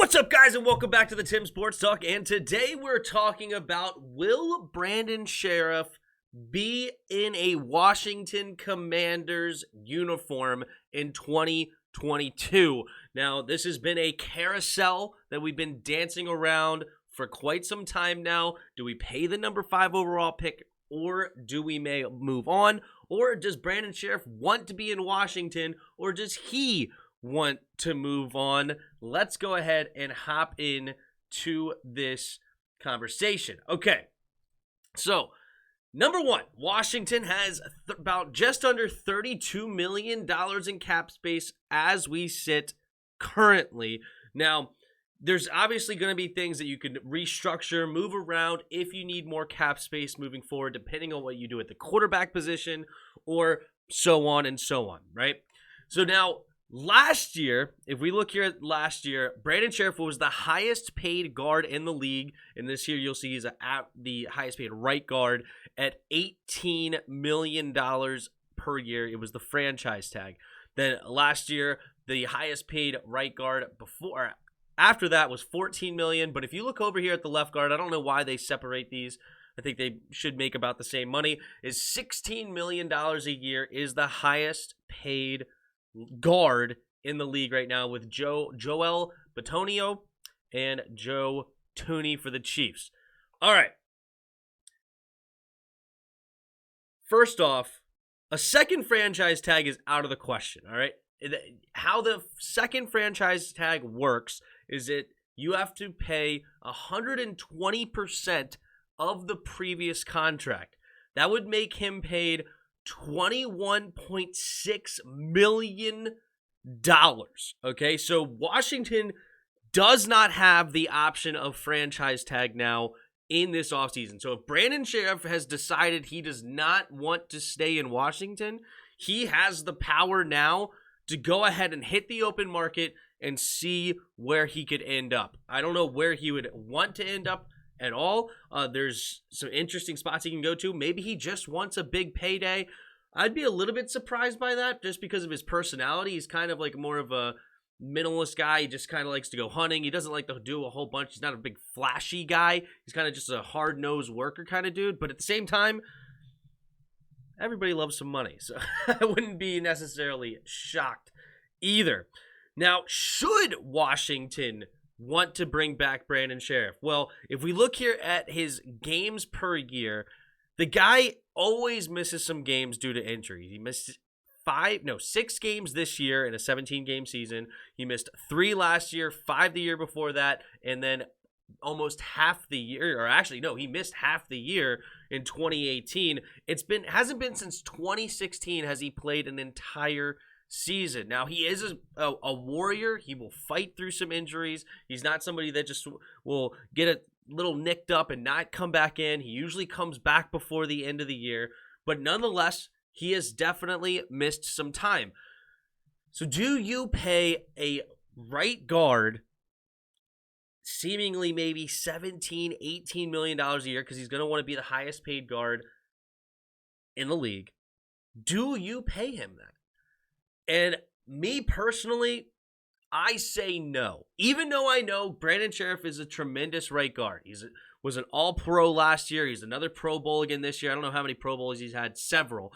What's up, guys, and welcome back to the Tim Sports Talk. And today we're talking about, will Brandon Sheriff be in a Washington Commanders uniform in 2022? Now, this has been a carousel that we've been dancing around for quite some time now. Do we pay the number 5 overall pick, or do we move on? Or does Brandon Sheriff want to be in Washington, or does he want to move on? Let's go ahead and hop in to this conversation. Okay, so number one, Washington has about just under $32 million in cap space as we sit currently. Now, there's obviously going to be things that you can restructure, move around if you need more cap space moving forward, depending on what you do at the quarterback position, or so on and so on, right? So now, last year, if we look here at last year, Brandon Sheriff was the highest paid guard in the league. And this year, you'll see he's at the highest paid right guard at $18 million per year. It was the franchise tag. Then last year, the highest paid right guard after that was $14 million. But if you look over here at the left guard, I don't know why they separate these. I think they should make about the same money. Is $16 million a year is the highest paid guard in the league right now, with Joel Bitonio and Joe Thuney for the Chiefs. All right. First off, a second franchise tag is out of the question, all right? How the second franchise tag works is that you have to pay 120% of the previous contract. That would make him paid $21.6 million. Okay, so Washington does not have the option of franchise tag now in this offseason. So if Brandon Sheriff has decided he does not want to stay in Washington, he has the power now to go ahead and hit the open market and see where he could end up. I don't know where he would want to end up at all. There's some interesting spots he can go to. Maybe he just wants a big payday. I'd be a little bit surprised by that just because of his personality. He's kind of like more of a minimalist guy. He just kind of likes to go hunting. He doesn't like to do a whole bunch. He's not a big flashy guy. He's kind of just a hard-nosed worker kind of dude. But at the same time, everybody loves some money. So I wouldn't be necessarily shocked either. Now, should Washington want to bring back Brandon Sheriff? Well, if we look here at his games per year, the guy always misses some games due to injury. He missed 6 games this year in a 17-game season. He missed 3 last year, 5 the year before that, and then almost half the year, or actually, no, he missed half the year in 2018. Hasn't been since 2016 has he played an entire season. Now, he is a warrior. He will fight through some injuries. He's not somebody that just will get a little nicked up and not come back in. He usually comes back before the end of the year, but nonetheless, he has definitely missed some time. So do you pay a right guard seemingly maybe $17, $18 million a year, because he's going to want to be the highest paid guard in the league? Do you pay him that? And me personally, I say no. Even though I know Brandon Sheriff is a tremendous right guard. He was an all-pro last year. He's another Pro Bowl again this year. I don't know how many Pro Bowls he's had, several.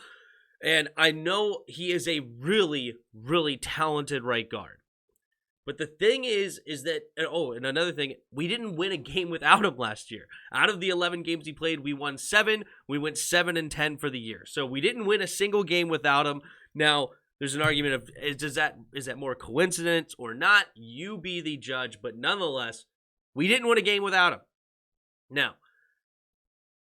And I know he is a really, really talented right guard. But the thing is that, and another thing, we didn't win a game without him last year. Out of the 11 games he played, we won 7. We went 7-10 for the year. So we didn't win a single game without him. Now, there's an argument of, is that more coincidence or not? You be the judge. But nonetheless, we didn't win a game without him. Now,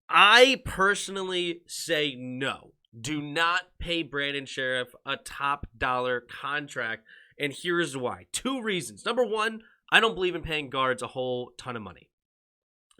I personally say no. Do not pay Brandon Sheriff a top dollar contract. And here's why. 2 reasons. Number one, I don't believe in paying guards a whole ton of money.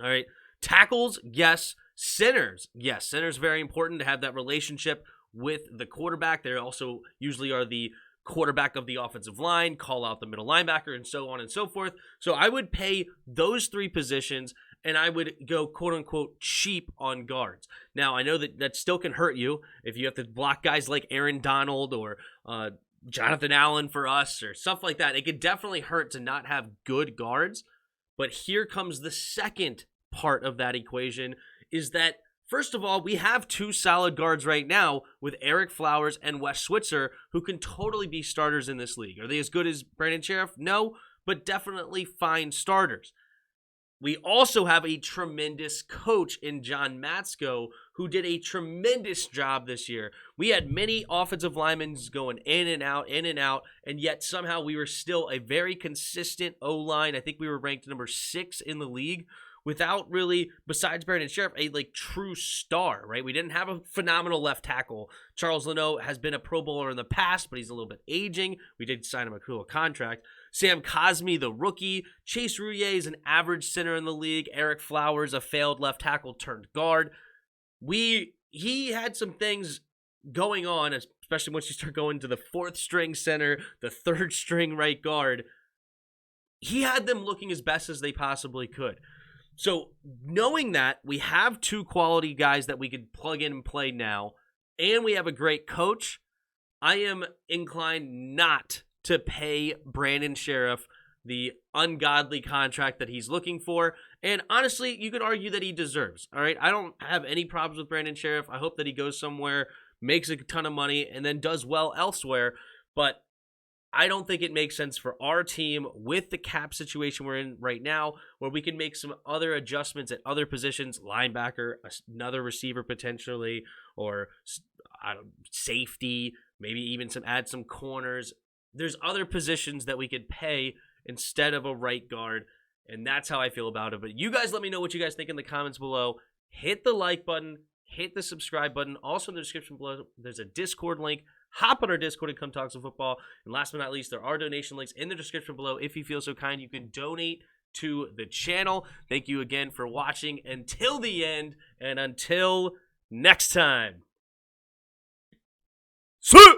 All right. Tackles, yes. Centers, yes. Centers, very important to have that relationship with the quarterback. They also usually are the quarterback of the offensive line, call out the middle linebacker, and so on and so forth. So I would pay those 3 positions, and I would go quote-unquote cheap on guards. Now, I know that still can hurt you if you have to block guys like Aaron Donald or Jonathan Allen for us or stuff like that. It could definitely hurt to not have good guards. But here comes the second part of that equation is that, first of all, we have two solid guards right now with Eric Flowers and Wes Switzer who can totally be starters in this league. Are they as good as Brandon Sheriff? No, but definitely fine starters. We also have a tremendous coach in John Matsko who did a tremendous job this year. We had many offensive linemen going in and out, and yet somehow we were still a very consistent O-line. I think we were ranked number 6 in the league without really, besides Brandon Sheriff, a true star, right? We didn't have a phenomenal left tackle. Charles Leno has been a Pro Bowler in the past, but he's a little bit aging. We did sign him a cool contract. Sam Cosmi, the rookie. Chase Roullier is an average center in the league. Eric Flowers, a failed left tackle turned guard. He had some things going on, especially once you start going to the 4th string center, the 3rd string right guard. He had them looking as best as they possibly could. So knowing that we have 2 quality guys that we could plug in and play now, and we have a great coach, I am inclined not to pay Brandon Sheriff the ungodly contract that he's looking for. And honestly, you could argue that he deserves. All right. I don't have any problems with Brandon Sheriff. I hope that he goes somewhere, makes a ton of money, and then does well elsewhere. But I don't think it makes sense for our team with the cap situation we're in right now, where we can make some other adjustments at other positions, linebacker, another receiver potentially, or safety, maybe even add some corners. There's other positions that we could pay instead of a right guard, and that's how I feel about it. But you guys let me know what you guys think in the comments below. Hit the like button, hit the subscribe button. Also in the description below, there's a Discord link. Hop on our Discord and come talk some football. And last but not least, there are donation links in the description below. If you feel so kind, you can donate to the channel. Thank you again for watching until the end, and until next time. See